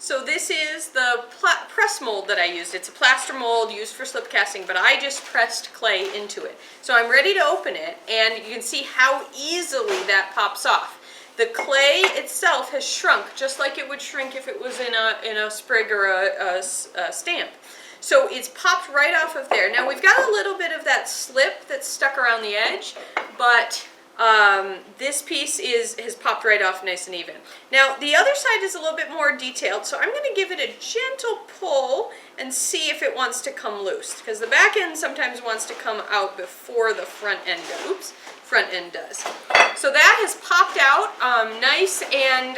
So this is the press mold that I used. It's a plaster mold used for slip casting, but I just pressed clay into it. So I'm ready to open it, and you can see how easily that pops off. The clay itself has shrunk just like it would shrink if it was in a sprig or a stamp. So it's popped right off of there. Now we've got a little bit of that slip that's stuck around the edge, but this piece has popped right off nice and even. Now the other side is a little bit more detailed, so I'm going to give it a gentle pull and see if it wants to come loose, because the back end sometimes wants to come out before the front end does. Oops, front end does. So that has popped out nice and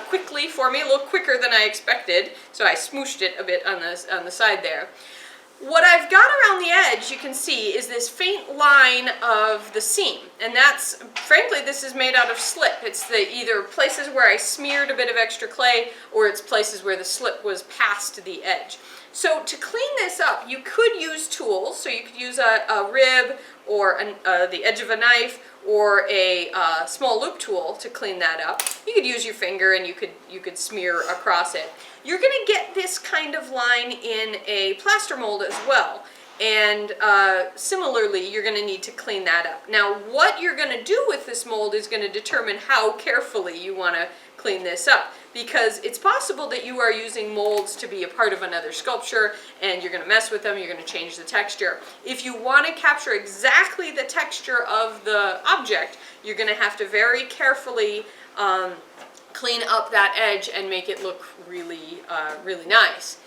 quickly for me, a little quicker than I expected, so I smooshed it a bit on the side there. What I've got around the edge, you can see, is this faint line of the seam, and that's, frankly, this is made out of slip. It's either places where I smeared a bit of extra clay, or it's places where the slip was past the edge. So to clean this up, you could use tools, so you could use a rib or the edge of a knife or a small loop tool to clean that up. You could use your finger and you could smear across it. You're going to get this kind of line in a plaster mold as well, and similarly you're going to need to clean that up. Now what you're going to do with this mold is going to determine how carefully you want to clean this up, because it's possible that you are using molds to be a part of another sculpture and you're going to mess with them, you're going to change the texture. If you want to capture exactly the texture of the object, you're going to have to very carefully clean up that edge and make it look really, really nice.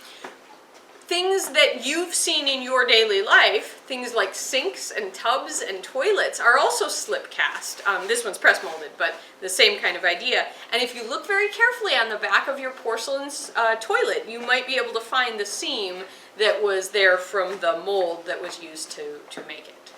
Things that you've seen in your daily life, things like sinks and tubs and toilets, are also slip cast. This one's press molded, but the same kind of idea. And if you look very carefully on the back of your porcelain toilet, you might be able to find the seam that was there from the mold that was used to make it.